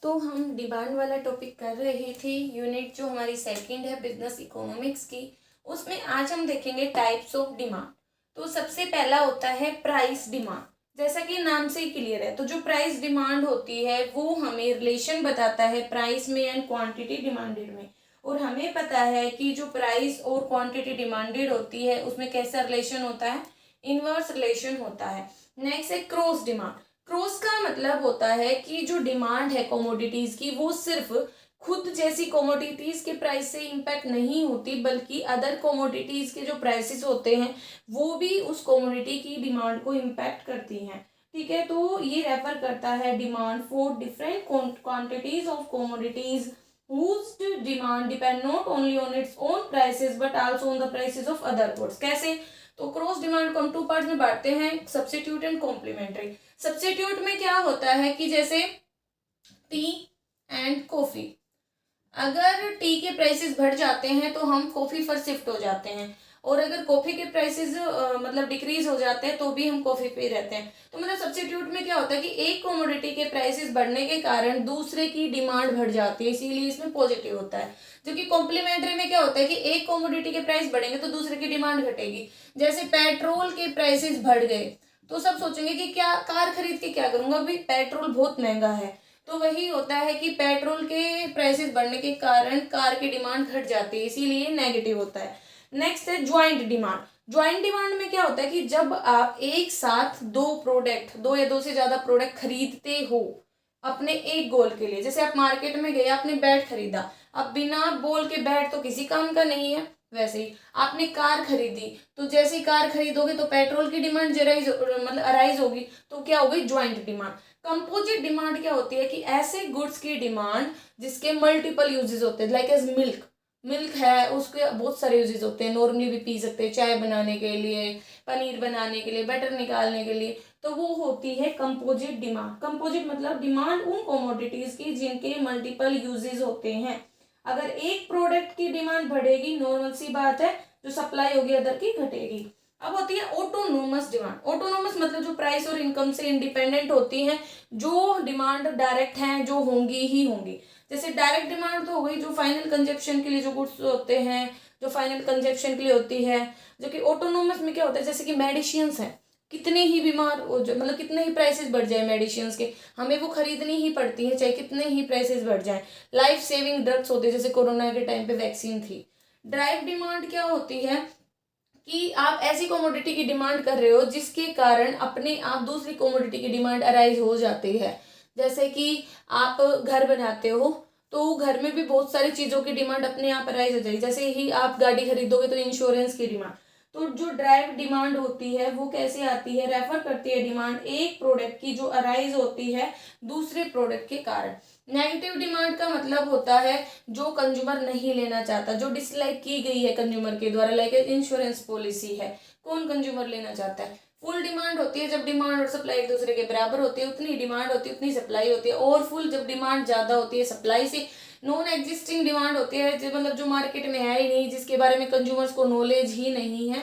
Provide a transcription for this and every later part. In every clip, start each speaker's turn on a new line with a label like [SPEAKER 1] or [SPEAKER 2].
[SPEAKER 1] तो हम डिमांड वाला टॉपिक कर रहे थे, यूनिट जो हमारी सेकंड है बिजनेस इकोनॉमिक्स की। उसमें आज हम देखेंगे टाइप्स ऑफ डिमांड। तो सबसे पहला होता है प्राइस डिमांड। जैसा कि नाम से ही क्लियर है, तो जो प्राइस डिमांड होती है वो हमें रिलेशन बताता है प्राइस में एंड क्वांटिटी डिमांडेड में। और हमें पता है कि जो प्राइस और क्वांटिटी डिमांडेड होती है उसमें कैसा रिलेशन होता है, इनवर्स रिलेशन होता है। नेक्स्ट है क्रॉस डिमांड। क्रॉस का मतलब होता है कि जो डिमांड है कमोडिटीज की वो सिर्फ खुद जैसी कमोडिटीज के प्राइस से इम्पैक्ट नहीं होती, बल्कि अदर कमोडिटीज के जो प्राइसेस होते हैं वो भी उस कमोडिटी की डिमांड को इम्पैक्ट करती हैं। ठीक है, तो ये रेफर करता है demand for different quantities of commodities whose demand depend not only on its own prices but also on the prices of other goods। कैसे? तो क्रॉस डिमांड को हम टू पार्ट्स में बांटते हैं, सब्स्टिट्यूट एंड कॉम्प्लीमेंट्री। सब्स्टिट्यूट में क्या होता है कि जैसे टी एंड कॉफी, अगर टी के प्राइसेस बढ़ जाते हैं तो हम कॉफी पर शिफ्ट हो जाते हैं, और अगर कॉफी के प्राइसेस मतलब डिक्रीज हो जाते हैं तो भी हम कॉफी पे रहते हैं। तो मतलब सब्स्टिट्यूट में क्या होता है कि एक कमोडिटी के प्राइसेस बढ़ने के कारण दूसरे की डिमांड बढ़ जाती है, इसीलिए इसमें पॉजिटिव होता है। जबकि कॉम्प्लीमेंट्री में क्या होता है कि एक कमोडिटी के प्राइस बढ़ेंगे तो दूसरे की डिमांड घटेगी। जैसे पेट्रोल के प्राइसेस बढ़ गए तो सब सोचेंगे कि क्या कार खरीद के क्या करूंगा, अभी पेट्रोल बहुत महंगा है। तो वही होता है कि पेट्रोल के प्राइसेस बढ़ने के कारण कार की डिमांड घट जाती है, इसीलिए नेगेटिव होता है। नेक्स्ट है ज्वाइंट डिमांड। ज्वाइंट डिमांड में क्या होता है कि जब आप एक साथ दो या दो से ज्यादा प्रोडक्ट खरीदते हो अपने एक गोल के लिए। जैसे आप मार्केट में गए, आपने बैट खरीदा, अब बिना बॉल के बैट तो किसी काम का नहीं है। वैसे ही आपने कार खरीदी, तो जैसे ही कार खरीदोगे तो पेट्रोल की डिमांड जराइज मतलब अराइज होगी, तो क्या होगी, ज्वाइंट डिमांड। कंपोजिट डिमांड क्या होती है कि ऐसे गुड्स की डिमांड जिसके मल्टीपल यूजेस होते हैं, लाइक एज मिल्क। मिल्क है, उसके बहुत सारे यूजेस होते हैं, नॉर्मली भी पी सकते हैं, चाय बनाने के लिए, पनीर बनाने के लिए, बटर निकालने के लिए। तो वो होती है कंपोजिट डिमांड। कंपोजिट मतलब डिमांड उन कमोडिटीज की जिनके मल्टीपल यूजेस होते हैं। अगर एक प्रोडक्ट की डिमांड बढ़ेगी, नॉर्मल सी बात है, जो सप्लाई होगी अदर की घटेगी। अब होती है ऑटोनोमस डिमांड। ऑटोनोमस मतलब जो प्राइस और इनकम से इंडिपेंडेंट होती हैं, जो डिमांड डायरेक्ट हैं, जो होंगी ही होंगी। जैसे डायरेक्ट डिमांड तो हो गई जो फाइनल कंजप्शन के लिए जो गुड्स होते हैं, जो फाइनल कंजप्शन के लिए होती है। जो कि ऑटोनोमस में क्या होता है, जैसे कि मेडिसिन्स हैं, कितने ही बीमार हो जाए, मतलब कितने ही प्राइसेस बढ़ जाए मेडिसिन्स के, हमें वो खरीदनी ही पड़ती है चाहे कितने ही प्राइसेस बढ़ जाए। लाइफ सेविंग ड्रग्स होते हैं, जैसे कोरोना के टाइम पे वैक्सीन थी। ड्राइव डिमांड क्या होती है कि आप ऐसी कमोडिटी की डिमांड कर रहे हो जिसके कारण अपने आप दूसरी कमोडिटी की डिमांड अराइज हो जाती है। जैसे कि आप घर बनाते हो, तो घर में भी बहुत सारी चीज़ों की डिमांड अपने आप अराइज हो जाएगी। जैसे ही आप गाड़ी खरीदोगे तो इंश्योरेंस की डिमांड। तो जो ड्राइव डिमांड होती है वो कैसे आती है, रेफर करती है डिमांड एक प्रोडक्ट की जो अराइज होती है दूसरे प्रोडक्ट के कारण। नेगेटिव डिमांड का मतलब होता है जो कंज्यूमर नहीं लेना चाहता, जो डिसलाइक की गई है कंज्यूमर के द्वारा, लाइक इंश्योरेंस पॉलिसी है, कौन कंज्यूमर लेना चाहता है। फुल डिमांड होती है जब डिमांड और सप्लाई एक दूसरे के बराबर होती है, उतनी डिमांड होती है उतनी सप्लाई होती है। और फुल जब डिमांड ज्यादा होती है सप्लाई से। नॉन एग्जिस्टिंग डिमांड होती है मतलब जो मार्केट में है ही नहीं, जिसके बारे में कंज्यूमर्स को नॉलेज ही नहीं है।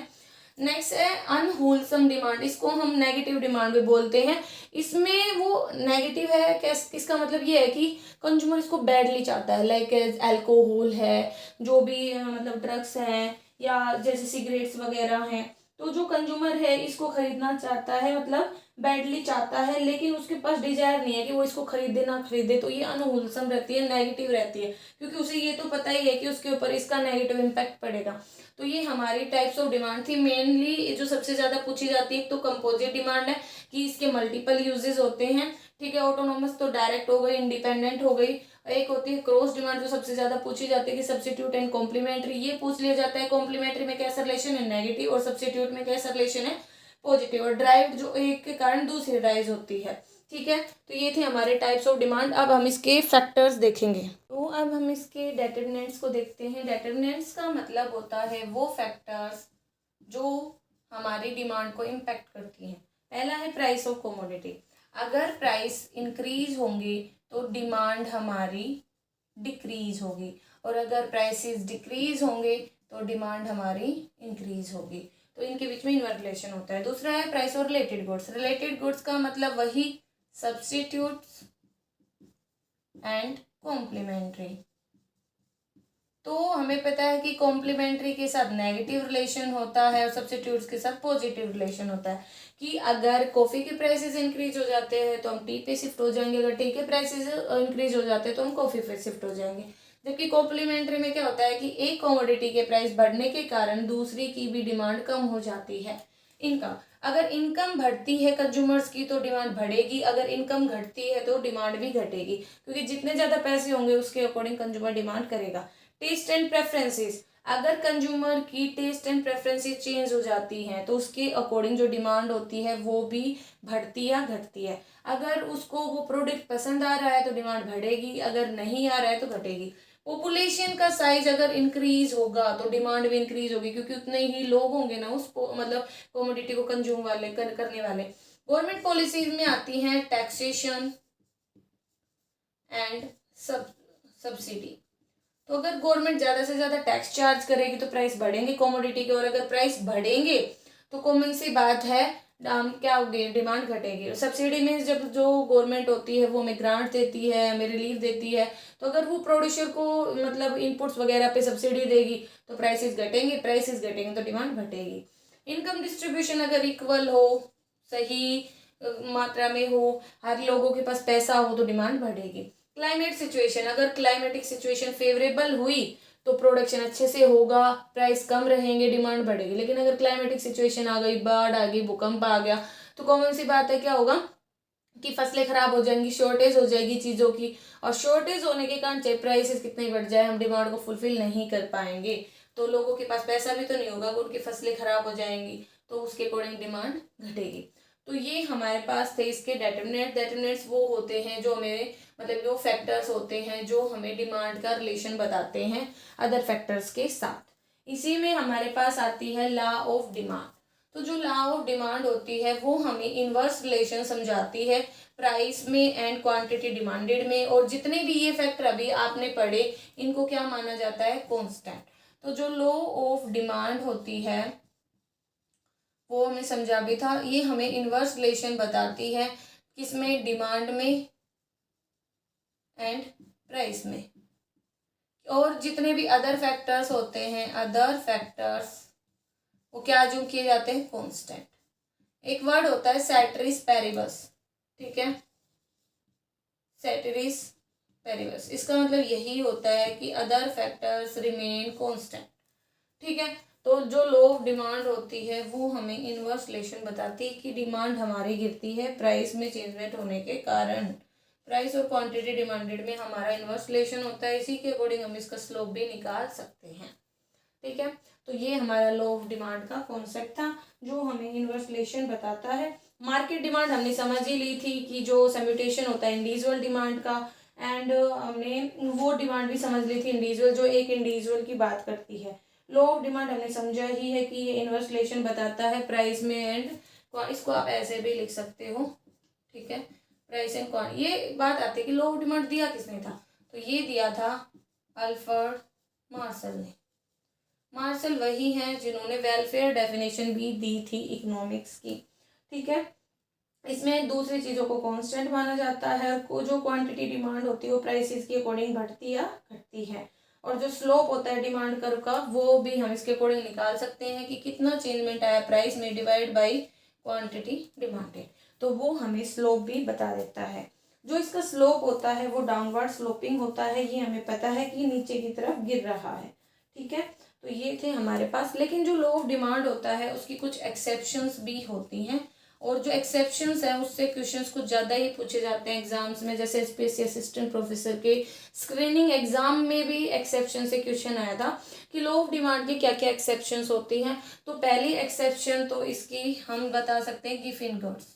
[SPEAKER 1] नेक्स्ट है अनहोलसम डिमांड, इसको हम नेगेटिव डिमांड भी बोलते हैं। इसमें वो नेगेटिव है कैस, इसका मतलब ये है कि कंज्यूमर इसको बैडली चाहता है, लाइक अल्कोहल है, जो भी मतलब ड्रग्स हैं, या जैसे सिगरेट्स वगैरह हैं। तो जो कंज्यूमर है इसको खरीदना चाहता है, मतलब बैडली चाहता है, लेकिन उसके पास डिजायर नहीं है कि वो इसको खरीदे ना खरीदे, तो ये अनहोलसम रहती है, नेगेटिव रहती है, क्योंकि उसे ये तो पता ही है कि उसके ऊपर इसका नेगेटिव इम्पैक्ट पड़ेगा। तो ये हमारी टाइप्स ऑफ डिमांड थी। मेनली जो सबसे ज्यादा पूछी जाती है, तो कंपोजिट डिमांड है कि इसके मल्टीपल यूजेस होते हैं। ठीक है, ऑटोनोमस तो डायरेक्ट हो गई, इंडिपेंडेंट हो गई। एक होती है क्रॉस डिमांड जो सबसे ज्यादा पूछी जाती है कि सब्स्टिट्यूट एंड कॉम्प्लीमेंट्री, ये पूछ लिया जाता है कॉम्प्लीमेंट्री में कैसा रिलेशन है, नेगेटिव, और सब्स्टिट्यूट में कैसा रिलेशन है, पॉजिटिव। और ड्राइव जो एक के कारण दूसरी राइज होती है। ठीक है, तो ये थे हमारे टाइप्स ऑफ डिमांड। अब हम इसके फैक्टर्स देखेंगे। तो अब हम इसके डेटरमिनेंट्स को देखते हैं। डेटरमिनेंट्स का मतलब होता है वो फैक्टर्स जो हमारी डिमांड को इम्पैक्ट करती हैं। पहला है प्राइस ऑफ कमोडिटी। अगर प्राइस इंक्रीज होंगे तो डिमांड हमारी डिक्रीज होगी, और अगर प्राइसेस डिक्रीज होंगे तो डिमांड हमारी इंक्रीज होगी। तो इनके बीच में इनवर्स रिलेशन होता है। दूसरा है प्राइस और रिलेटेड गुड्स। रिलेटेड गुड्स का मतलब वही सब्स्टिट्यूट्स एंड कॉम्प्लीमेंट्री। तो हमें पता है कि कॉम्प्लीमेंट्री के साथ नेगेटिव रिलेशन होता है और सब्स्टिट्यूट्स के साथ पॉजिटिव रिलेशन होता है कि अगर कॉफ़ी के प्राइसेस इंक्रीज हो जाते हैं तो हम टी पे शिफ्ट हो जाएंगे, अगर टी के प्राइसेस इंक्रीज हो जाते हैं तो हम कॉफ़ी पे शिफ्ट हो जाएंगे। जबकि कॉम्प्लीमेंट्री में क्या होता है कि एक कमोडिटी के प्राइस बढ़ने के कारण दूसरी की भी डिमांड कम हो जाती है। इनकम, अगर इनकम बढ़ती है कंज्यूमर्स की तो डिमांड बढ़ेगी, अगर इनकम घटती है तो डिमांड भी घटेगी, क्योंकि जितने ज़्यादा पैसे होंगे उसके अकॉर्डिंग कंज्यूमर डिमांड करेगा। टेस्ट एंड प्रेफरेंसेस, अगर कंज्यूमर की टेस्ट एंड प्रेफरेंसेस चेंज हो जाती हैं तो उसके अकॉर्डिंग जो डिमांड होती है वो भी बढ़ती या घटती है। अगर उसको वो प्रोडक्ट पसंद आ रहा है तो डिमांड बढ़ेगी, अगर नहीं आ रहा है तो घटेगी। पॉपुलेशन का साइज अगर इंक्रीज होगा तो डिमांड भी इंक्रीज होगी, क्योंकि उतने ही लोग होंगे ना उस मतलब कमोडिटी को कंज्यूम वाले करने वाले। गवर्नमेंट पॉलिसीज में आती हैं टैक्सेशन एंड सब्सिडी। तो अगर गवर्नमेंट ज़्यादा से ज़्यादा टैक्स चार्ज करेगी तो प्राइस बढ़ेंगे कमोडिटी के, और अगर प्राइस बढ़ेंगे तो कॉमन सी बात है क्या होगी, डिमांड घटेगी। सब्सिडी में जब जो गवर्नमेंट होती है वो हमें ग्रांट देती है, हमें रिलीफ देती है, तो अगर वो प्रोड्यूसर को मतलब इनपुट्स वगैरह पे सब्सिडी देगी तो प्राइसेस घटेंगे तो डिमांड घटेगी। इनकम डिस्ट्रीब्यूशन अगर इक्वल हो, सही मात्रा में हो, हर लोगों के पास पैसा हो तो डिमांड बढ़ेगी। क्लाइमेट सिचुएशन, अगर क्लाइमेटिक सिचुएशन फेवरेबल हुई तो प्रोडक्शन अच्छे से होगा, प्राइस कम रहेंगे, डिमांड बढ़ेगी। लेकिन अगर क्लाइमेटिक सिचुएशन आ गई, बाढ़ आ गई, भूकंप आ गया, तो कॉमन सी बात है क्या होगा कि फसलें खराब हो जाएंगी, शॉर्टेज हो जाएगी चीज़ों की, और शॉर्टेज होने के कारण चाहे प्राइसेस कितने बढ़ जाए हम डिमांड को फुलफिल नहीं कर पाएंगे। तो लोगों के पास पैसा भी तो नहीं होगा, उनकी फसलें खराब हो जाएंगी, तो उसके अकॉर्डिंग डिमांड घटेगी। तो ये हमारे पास थे इसके डेटर्मिनेंट्स वो होते हैं जो हमें मतलब वो फैक्टर्स होते हैं जो हमें डिमांड का रिलेशन बताते हैं अदर फैक्टर्स के साथ। इसी में हमारे पास आती है लॉ ऑफ डिमांड। तो जो लॉ ऑफ डिमांड होती है वो हमें इनवर्स रिलेशन समझाती है प्राइस में एंड क्वांटिटी डिमांडेड में, और जितने भी ये फैक्टर अभी आपने पढ़े इनको क्या माना जाता है, कांस्टेंट। तो जो लॉ ऑफ डिमांड होती है वो हमें समझा भी था, ये हमें इनवर्स रिलेशन बताती है किसमें, डिमांड में एंड प्राइस में, और जितने भी अदर फैक्टर्स होते हैं अदर फैक्टर्स वो क्या अज्यूम किए जाते हैं, कांस्टेंट। एक वर्ड होता है सेटरिस पैरिबस, ठीक है, सेटरिस पैरिबस, इसका मतलब यही होता है कि अदर फैक्टर्स रिमेन कांस्टेंट, ठीक है। तो जो लॉ ऑफ डिमांड होती है वो हमें इनवर्स रिलेशन बताती है कि डिमांड हमारी गिरती है प्राइस में चेंजमेंट होने के कारण, प्राइस और क्वांटिटी डिमांडेड में हमारा इनवर्स रिलेशन होता है, इसी के अकॉर्डिंग हम इसका स्लोप भी निकाल सकते हैं, ठीक है। तो ये हमारा लॉ ऑफ डिमांड का कॉन्सेप्ट था जो हमें इनवर्स रिलेशन बताता है। मार्केट डिमांड हमने समझ ही ली थी कि जो सम्यूटेशन होता है इंडिविजुअल डिमांड का, एंड हमने वो डिमांड भी समझ ली थी इंडिविजुअल, जो एक इंडिविजुअल की बात करती है। लॉ ऑफ डिमांड हमने समझा ही है कि ये इनवर्स रिलेशन बताता है प्राइस में एंड, इसको आप ऐसे भी लिख सकते हो, ठीक है, प्राइस एंड क्वांटिटी। ये बात आती है कि लॉ ऑफ डिमांड दिया किसने था, तो ये दिया था अल्फ्रेड मार्शल ने। मार्शल वही हैं जिन्होंने वेलफेयर डेफिनेशन भी दी थी इकोनॉमिक्स की, ठीक है। इसमें दूसरी चीज़ों को कांस्टेंट माना जाता है, को जो क्वांटिटी डिमांड होती है वो प्राइसेस के अकॉर्डिंग बढ़ती या घटती है, और जो स्लोप होता है डिमांड कर्व का वो भी हम इसके अकॉर्डिंग निकाल सकते हैं कि कितना चेंजमेंट आया प्राइस में डिवाइड बाई क्वांटिटी डिमांडेड, तो वो हमें स्लोप भी बता देता है। जो इसका स्लोप होता है वो डाउनवर्ड स्लोपिंग होता है, ये हमें पता है कि नीचे की तरफ गिर रहा है, ठीक है। तो ये थे हमारे पास, लेकिन जो लॉ ऑफ डिमांड होता है उसकी कुछ एक्सेप्शंस भी होती हैं, और जो एक्सेप्शंस है उससे क्वेश्चंस कुछ ज़्यादा ही पूछे जाते हैं एग्जाम्स में। जैसे एसपीएससी असिस्टेंट प्रोफेसर के स्क्रीनिंग एग्जाम में भी एक्सेप्शन से क्वेश्चन आया था कि लॉ ऑफ डिमांड की क्या क्या एक्सेप्शंस होती हैं। तो पहली एक्सेप्शन तो इसकी हम बता सकते हैं गिफिन गुड्स,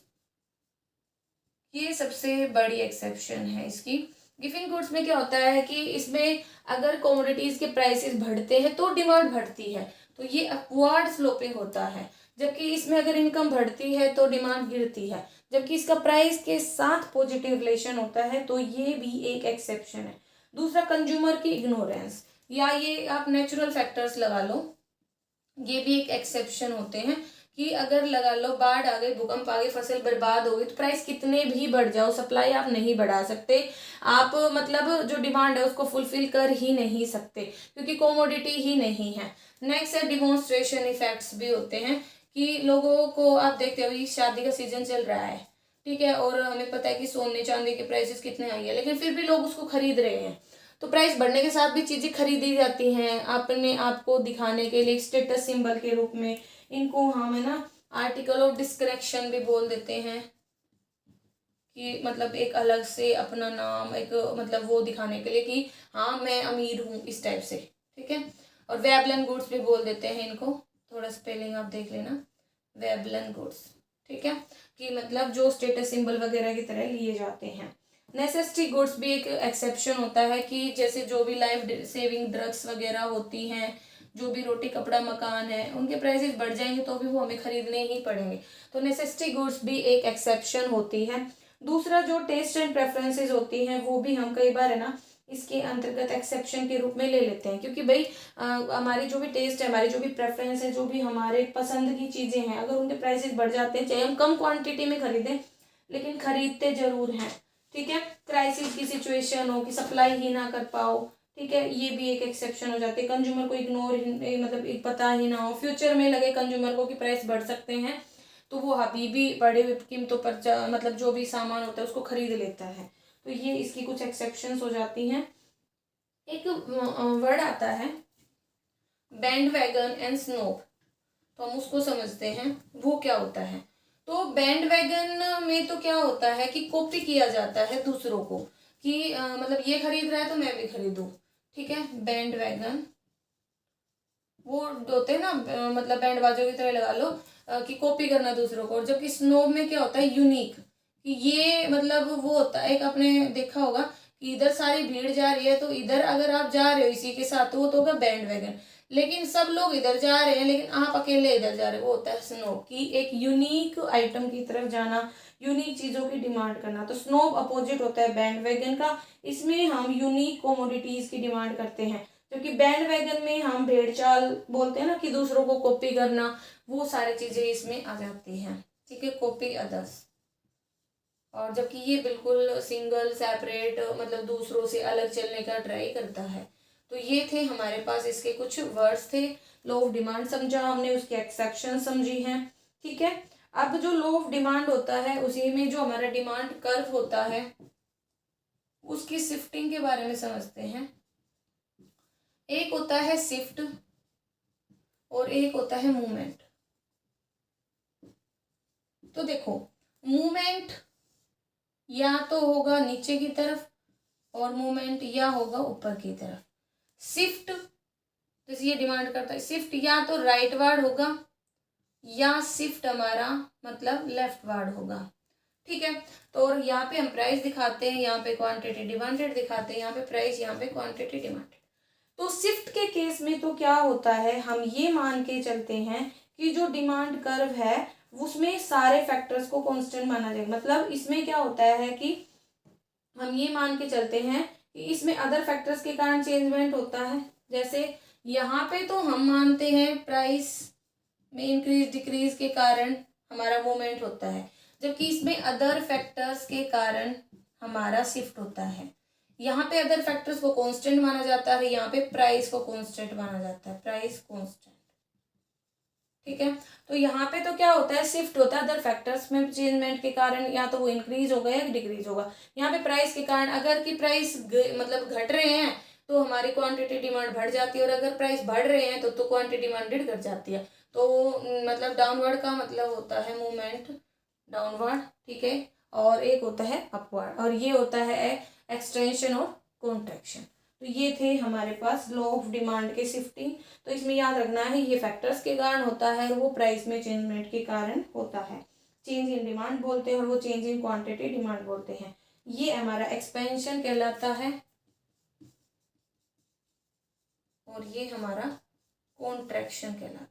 [SPEAKER 1] ये सबसे बड़ी एक्सेप्शन है इसकी। गिफिन गुड्स में क्या होता है कि इसमें अगर कमोडिटीज के प्राइसेस बढ़ते हैं तो डिमांड बढ़ती है, तो ये अपवर्ड स्लोपिंग होता है। जबकि इसमें अगर इनकम बढ़ती है तो डिमांड गिरती है, जबकि इसका प्राइस के साथ पॉजिटिव रिलेशन होता है, तो ये भी एक एक्सेप्शन है। दूसरा कंज्यूमर की इग्नोरेंस, या ये आप नेचुरल फैक्टर्स लगा लो, ये भी एक एक्सेप्शन होते हैं कि अगर लगा लो बाढ़ आ गई, भूकंप आ गई, फसल बर्बाद हो गई, तो प्राइस कितने भी बढ़ जाओ, सप्लाई आप नहीं बढ़ा सकते। आप मतलब जो डिमांड है उसको फुलफिल कर ही नहीं सकते, क्योंकि कोमोडिटी ही नहीं है। नेक्स्ट है डिमॉन्स्ट्रेशन इफेक्ट्स भी होते हैं, कि लोगों को आप देखते हो शादी का सीजन चल रहा है, ठीक है, और हमें पता है कि सोने चांदी के प्राइसेस कितने हाई है, लेकिन फिर भी लोग उसको खरीद रहे हैं। तो प्राइस बढ़ने के साथ भी चीज़ें खरीदी जाती हैं अपने आप को दिखाने के लिए, स्टेटस सिंबल के रूप में। इनको हम है ना आर्टिकल ऑफ डिस्क्रिप्शन भी बोल देते हैं, कि मतलब एक अलग से अपना नाम, एक मतलब वो दिखाने के लिए कि हाँ मैं अमीर हूँ, इस टाइप से, ठीक है। और वेबलन गुड्स भी बोल देते हैं इनको, थोड़ा स्पेलिंग आप देख लेना, वेबलन गुड्स, ठीक है, कि मतलब जो स्टेटस सिंबल वगैरह की तरह लिए जाते हैं। नेसेसिटी गुड्स भी एक एक्सेप्शन होता है, कि जैसे जो भी लाइफ सेविंग ड्रग्स वगैरह होती हैं, जो भी रोटी कपड़ा मकान है, उनके प्राइसेस बढ़ जाएंगे तो भी वो हमें खरीदने ही पड़ेंगे। तो नेसेसिटी गुड्स भी एक एक्सेप्शन होती है। दूसरा जो टेस्ट एंड प्रेफरेंसेस होती हैं, वो भी हम कई बार है ना इसके अंतर्गत एक्सेप्शन के रूप में ले लेते हैं, क्योंकि भाई हमारी जो भी टेस्ट है, हमारी जो भी प्रेफरेंस है, जो भी हमारे पसंद की चीज़ें हैं, अगर उनके प्राइसेस बढ़ जाते हैं, चाहे हम कम क्वांटिटी में खरीदें लेकिन खरीदते जरूर हैं, ठीक है। क्राइसिस की सिचुएशन हो कि सप्लाई ही ना कर पाओ, ठीक है, ये भी एक एक्सेप्शन हो जाते हैं। कंज्यूमर को इग्नोर मतलब एक पता ही ना हो, फ्यूचर में लगे कंज्यूमर को कि प्राइस बढ़ सकते हैं, तो वो अभी भी बड़े कीमतों पर मतलब जो भी सामान होता है उसको खरीद लेता है। तो ये इसकी कुछ एक्सेप्शंस हो जाती हैं। एक वर्ड आता है बैंड वैगन एंड स्नोब, तो हम उसको समझते हैं वो क्या होता है। तो बैंड वैगन में तो क्या होता है कि कॉपी किया जाता है दूसरों को, कि मतलब ये खरीद रहा है तो मैं भी खरीदूं, ठीक है। बैंड वैगन वो होते हैं ना मतलब बैंड बाजों की तरह लगा लो, कि कॉपी करना दूसरों को। और जबकि स्नोब में क्या होता है यूनिक, कि ये मतलब वो होता है, एक आपने देखा होगा कि इधर सारी भीड़ जा रही है, तो इधर अगर आप जा रहे हो इसी के साथ तो वो तो होगा बैंड वैगन। लेकिन सब लोग इधर जा रहे हैं लेकिन आप अकेले इधर जा रहे हो, वो होता है स्नोब, की एक यूनिक आइटम की तरफ जाना, यूनिक चीजों की डिमांड करना। तो स्नोब अपोजिट होता है बैंड वैगन का, इसमें हम यूनिक कमोडिटीज की डिमांड करते हैं। क्योंकि बैंड वैगन में हम भेड़ चाल बोलते हैं ना, कि दूसरों को कॉपी करना, वो सारी चीजें इसमें आ जाती हैं, ठीक है, कॉपी अदर्स। और जबकि ये बिल्कुल सिंगल सेपरेट मतलब दूसरों से अलग चलने का ट्राई करता है। तो ये थे हमारे पास इसके कुछ वर्ड्स थे। लॉ ऑफ डिमांड समझा हमने, उसके एक्सेप्शन समझी हैं, ठीक है। अब जो लॉ ऑफ डिमांड होता है उसी में जो हमारा डिमांड कर्व होता है उसकी शिफ्टिंग के बारे में समझते हैं। एक होता है शिफ्ट और एक होता है मूवमेंट। तो देखो मूवमेंट या तो होगा नीचे की तरफ और मूवमेंट या होगा ऊपर की तरफ। शिफ्ट जैसे ये डिमांड करता है, शिफ्ट या तो राइट वार्ड होगा या शिफ्ट हमारा मतलब लेफ्ट वार्ड होगा, ठीक है। तो और यहाँ पे हम प्राइस दिखाते हैं, यहाँ पे क्वांटिटी डिमांडेड दिखाते हैं, यहाँ पे प्राइस, यहाँ पे क्वांटिटी डिमांडेड। तो शिफ्ट के केस में तो क्या होता है, हम ये मान के चलते हैं कि जो डिमांड कर्व है उसमें सारे फैक्टर्स को कांस्टेंट माना जाएगा। मतलब इसमें क्या होता है कि हम ये मान के चलते हैं कि इसमें अदर फैक्टर्स के कारण चेंजमेंट होता है। जैसे यहाँ पे तो हम मानते हैं प्राइस में इंक्रीज डिक्रीज के कारण हमारा मूवमेंट होता है, जबकि इसमें अदर फैक्टर्स के कारण हमारा शिफ्ट होता है। यहाँ पे अदर फैक्टर्स को कांस्टेंट माना जाता है, यहाँ पे प्राइस को कांस्टेंट माना जाता है, प्राइस कांस्टेंट, ठीक है। तो यहाँ पे तो क्या होता है, शिफ्ट होता है अदर फैक्टर्स में चेंजमेंट के कारण, या तो वो इंक्रीज होगा या डिक्रीज होगा। यहाँ पे प्राइस के कारण अगर की प्राइस मतलब घट रहे हैं तो हमारी क्वांटिटी डिमांड बढ़ जाती है, और अगर प्राइस बढ़ रहे हैं तो क्वांटिटी डिमांडेड घट जाती है। तो मतलब डाउनवर्ड का मतलब होता है मूवमेंट डाउनवर्ड, ठीक है, और एक होता है अपवर्ड, और ये होता है एक्सटेंशन और कॉन्ट्रैक्शन। तो ये थे हमारे पास लॉ ऑफ डिमांड के शिफ्टिंग। तो इसमें याद रखना है ये फैक्टर्स के कारण होता है और वो प्राइस में चेंजमेंट के कारण होता है। चेंज इन डिमांड बोलते हैं और वो चेंज इन क्वांटिटी डिमांड बोलते हैं। ये हमारा एक्सपेंशन कहलाता है और ये हमारा कॉन्ट्रैक्शन कहलाता है,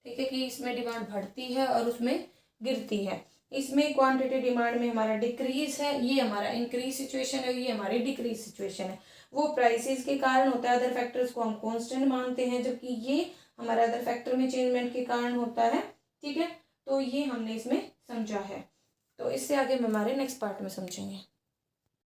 [SPEAKER 1] ठीक है, कि इसमें डिमांड बढ़ती है और उसमें गिरती है। इसमें क्वांटिटी डिमांड में हमारा डिक्रीज है, ये हमारा इंक्रीज सिचुएशन है, ये हमारी डिक्रीज सिचुएशन है। वो प्राइसेस के कारण होता है, अदर फैक्टर्स को हम कांस्टेंट मानते हैं, जबकि ये हमारा अदर फैक्टर में चेंजमेंट के कारण होता है। ठीक है, तो ये हमने इसमें समझा है। तो इससे आगे हम हमारे नेक्स्ट पार्ट में समझेंगे।